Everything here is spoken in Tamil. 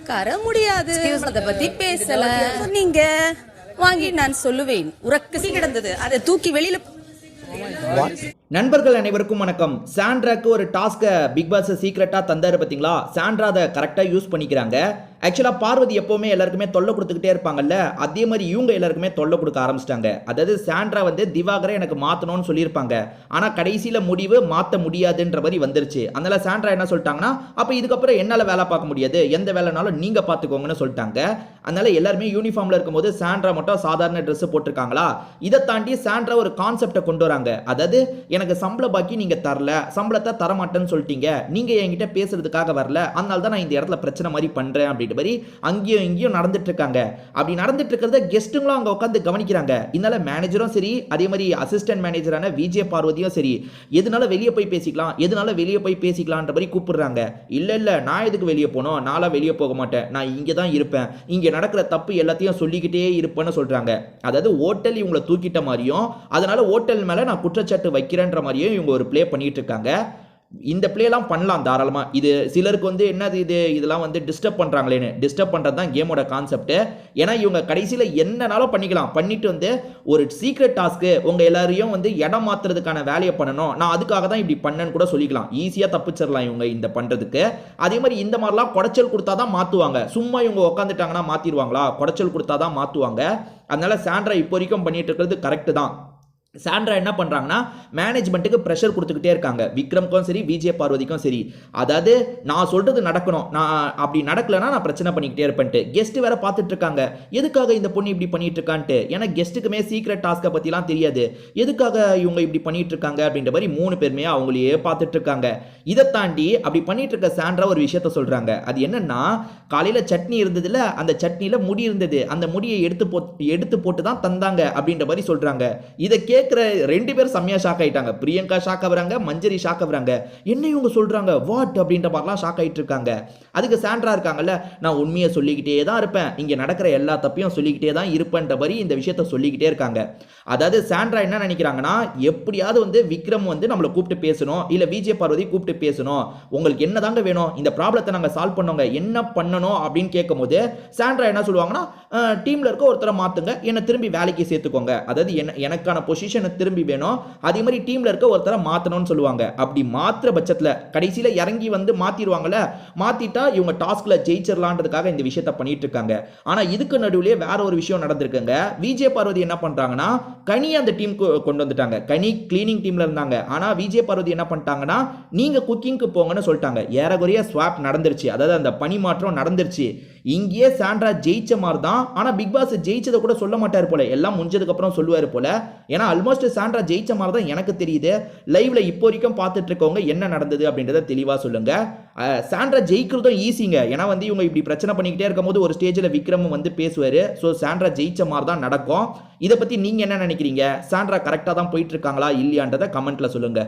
கர முடியாது. அதை பத்தி பேசல நீங்க வாங்கி நான் சொல்லுவேன். உறக்க கிடந்தது, அதை தூக்கி வெளியில. நண்பர்கள் அனைவருக்கும் வணக்கம். சாண்ட்ராக்கு ஒரு டாஸ்கை பிக் பாஸ் சீக்ரெட்டா தந்தாரு பாத்தீங்களா? சாண்ட்ரா அதை கரெக்டா யூஸ் பண்ணிக்கிறாங்க. ஆக்சுவலா பார்வதி எப்பவுமே எல்லாருக்குமே தொல்லை கொடுத்துக்கிட்டே இருப்பாங்கல்ல, அதே மாதிரி இவங்க எல்லாருக்குமே தொல்லை கொடுக்க ஆரம்பிச்சிட்டாங்க. அதாவது சாண்ட்ரா வந்து திவாகரை எனக்கு மாத்தணும்னு சொல்லியிருப்பாங்க, ஆனா கடைசியில முடிவு மாத்த முடியாதுன்ற மாதிரி வந்துருச்சு. அதனால சாண்ட்ரா என்ன சொல்லிட்டாங்கன்னா, அப்ப இதுக்கப்புறம் என்னால வேலை பார்க்க முடியாது, எந்த வேலைனாலும் நீங்க பாத்துக்கோங்கன்னு சொல்லிட்டாங்க. அதனால எல்லாருமே யூனிஃபார்ம்ல இருக்கும்போது சாண்ட்ரா மட்டும் சாதாரண ட்ரெஸ் போட்டிருக்காங்களா? இதை தாண்டி சாண்ட்ரா ஒரு கான்செப்டை கொண்டு வராங்க. அதாவது எனக்கு சம்பள பாக்கி நீங்க தரல, சம்பளத்தை தரமாட்டேன்னு சொல்லிட்டீங்க, நீங்க என்கிட்ட பேசுறதுக்காக வரல, அதனால தான் நான் இந்த இடத்துல பிரச்சனை மாதிரி பண்றேன் அப்படின்னு மாதிரி அங்கேயும் இங்கேயும் நடந்துட்டு இருக்காங்க. அப்படி நடந்துட்டு இருக்கிறத கெஸ்ட்டுங்களும் அங்க உட்காந்து கவனிக்கிறாங்க. இதனால மேனேஜரும் சரி, அதே மாதிரி அசிஸ்டன்ட் மேனேஜரான விஜே பார்வதியும் சரி, எதனால வெளியே போய் பேசிக்கலாம், எதனால வெளியே போய் பேசிக்கலாம்ன்ற மாதிரி கூப்பிடுறாங்க. இல்ல நான் எதுக்கு வெளியே போனோம், நாளா வெளியே போக மாட்டேன், நான் இங்கே தான் இருப்பேன், இங்க நடக்கிற தப்பு எல்லாத்தையும் சொல்லிக்கிட்டே இருப்பேன்னு சொல்றாங்க. அதாவது ஹோட்டல் இவங்களை தூக்கிட்ட மாதிரியும், அதனால ஹோட்டல் மேல நான் குற்றச்சாட்டு வைக்கிறேன்ற மாதிரியும் இவங்க ஒரு பிளே பண்ணிட்டு இருக்காங்க. இந்த பிளேலாம் பண்ணலாம் தாராளமா. இது சிலருக்கு வந்து என்னது இதெல்லாம் வந்து டிஸ்டர்ப் பண்றாங்களேன்னு, டிஸ்டர்ப் பண்றது தான் கேமோட கான்செப்ட். ஏன்னா இவங்க கடைசியில என்னனாலும் பண்ணிக்கலாம், பண்ணிட்டு வந்து ஒரு சீக்ரெட் டாஸ்க் உங்க எல்லாரையும் வந்து இடம் மாத்துறதுக்கான வேலையை பண்ணணும், நான் அதுக்காக தான் இப்படி பண்ணேன்னு கூட சொல்லிக்கலாம். ஈஸியா தப்பிச்சிடலாம் இவங்க இந்த பண்றதுக்கு. அதே மாதிரி இந்த மாதிரிலாம் குடைச்சல் கொடுத்தாதான் மாத்துவாங்க. சும்மா இவங்க உட்காந்துட்டாங்கன்னா மாத்திடுவாங்களா? குடைச்சல் கொடுத்தாதான் மாத்துவாங்க. அதனால சாண்ட்ரா இப்போ வரைக்கும் பண்ணிட்டு இருக்கிறது கரெக்ட் தான். சாண்ட்ரா என்ன பண்றாங்கன்னா, மேனேஜ்மெண்ட்டுக்கு பிரஷர் கொடுத்துக்கிட்டே இருக்காங்க, விக்ரம்க்கும் சரி விஜே பார்வதிக்கும் சரி. அதாவது நான் சொல்றது நடக்கணும், நான் அப்படி நடக்கலன்னா நான் பிரச்சனை பண்ணிக்கிட்டே இருப்பேன்ட்டு. கெஸ்ட் வேற பார்த்துட்டு இருக்காங்க, எதுக்காக இந்த பொண்ணு இப்படி பண்ணிட்டு இருக்கான்ட்டு. ஏன்னா கெஸ்ட்டுக்குமே சீக்ரெட் டாஸ்கை பத்திலாம் தெரியாது, எதுக்காக இவங்க இப்படி பண்ணிட்டு இருக்காங்க அப்படின்ற மாதிரி 3 பேருமே அவங்களையே பார்த்துட்டு இருக்காங்க. இதை தாண்டி அப்படி பண்ணிட்டு இருக்க சாண்ட்ரா ஒரு விஷயத்த சொல்றாங்க. அது என்னன்னா, காலையில சட்னி இருந்ததுல, அந்த சட்னியில முடி இருந்தது, அந்த முடியை எடுத்து போட்டு தான் தந்தாங்க அப்படின்ற மாதிரி சொல்றாங்க. இதை கேட்கிற 2 பேர் செம்மையா ஷாக் ஆயிட்டாங்க. பிரியங்கா ஷாக் ஆகுறாங்க, மஞ்சரி ஷாக் ஆகுறாங்க. என்ன இவங்க சொல்றாங்க வாட் அப்படின்ற மாதிரிலாம் ஷாக் ஆயிட்டு இருக்காங்க. அதுக்கு சாண்ட்ரா இருக்காங்கல்ல, நான் உண்மையை சொல்லிக்கிட்டே தான் இருப்பேன், இங்க நடக்கிற எல்லா தப்பையும் சொல்லிக்கிட்டே தான் இருப்பேன்ற மாதிரி இந்த விஷயத்த சொல்லிக்கிட்டே இருக்காங்க. அதாவது சாண்ட்ரா என்ன நினைக்கிறாங்கன்னா, எப்படியாவது வந்து விக்ரம் வந்து நம்மளை கூப்பிட்டு பேசணும், இல்ல விஜே பார்வதி கூப்பிட்டு பேசணும், உங்களுக்கு என்னதாங்க வேணும், இந்த ப்ராப்ளத்தை நாங்க சால்வ் பண்ணோங்க, என்ன பண்ணணும் அப்படின்னு கேட்கும்போது சாண்ட்ரா என்ன சொல்லுவாங்கன்னா, டீம்ல இருக்க ஒருத்தரை மாத்துங்க, என்ன திரும்பி வேலைக்கு சேர்த்துக்கோங்க, அதாவது எனக்கான பொசிஷனை திரும்பி வேணும், அதே மாதிரி டீம்ல இருக்க ஒருத்தரை மாத்தணும்னு சொல்லுவாங்க. அப்படி மாத்திர பட்சத்துல கடைசியில இறங்கி வந்து மாத்திடுவாங்கல்ல, மாத்திட்டா இவங்க டாஸ்க்ல ஜெயிச்சிடலான்றதுக்காக இந்த விஷயத்தை பண்ணிட்டு இருக்காங்க. ஆனா இதுக்கு நடுவுலயே வேற ஒரு விஷயம் நடந்திருக்குங்க. விஜே பார்வதி என்ன பண்றாங்கன்னா, கனி அந்த டீமுக்கு கொண்டு வந்துட்டாங்க. கனி கிளீனிங் டீம்ல இருந்தாங்க. ஆனா விஜே பார்வதி என்ன பண்ணிட்டாங்கன்னா, நீங்க குக்கிங்க்கு போங்கன்னு சொல்லிட்டாங்க. ஏறக்குறைய ஸ்வாப் நடந்துருச்சு, அதாவது அந்த பணி மாற்றம் நடந்துருச்சு. இங்கேயே சாண்ட்ரா ஜெயிச்ச மாதிரி தான். ஆனா பிக் பாஸ் ஜெயிச்சதை கூட சொல்ல மாட்டார் போல, எல்லாம் முடிஞ்சதுக்கு அப்புறம் சொல்லுவாரு போல. ஏன்னா ஆல்மோஸ்ட் சாண்ட்ரா ஜெயிச்ச மாதிரி தான் எனக்கு தெரியுது. லைவ்ல இப்போ வரைக்கும் பார்த்துட்டு இருக்கவங்க என்ன நடந்தது அப்படின்றத தெளிவா சொல்லுங்க. சாண்ட்ரா ஜெயிக்கிறதும் ஈஸிங்க. ஏன்னா வந்து இவங்க இப்படி பிரச்சனை பண்ணிக்கிட்டே இருக்கும்போது ஒரு ஸ்டேஜில் விக்ரம் வந்து பேசுவாரு. ஸோ சாண்ட்ரா ஜெயிச்ச மாதிரி தான் நடக்கும். இதை பத்தி நீங்க என்ன நினைக்கிறீங்க? சாண்ட்ரா கரெக்டாக தான் போயிட்டு இருக்காங்களா இல்லையான்றதை கமெண்ட்ல சொல்லுங்க.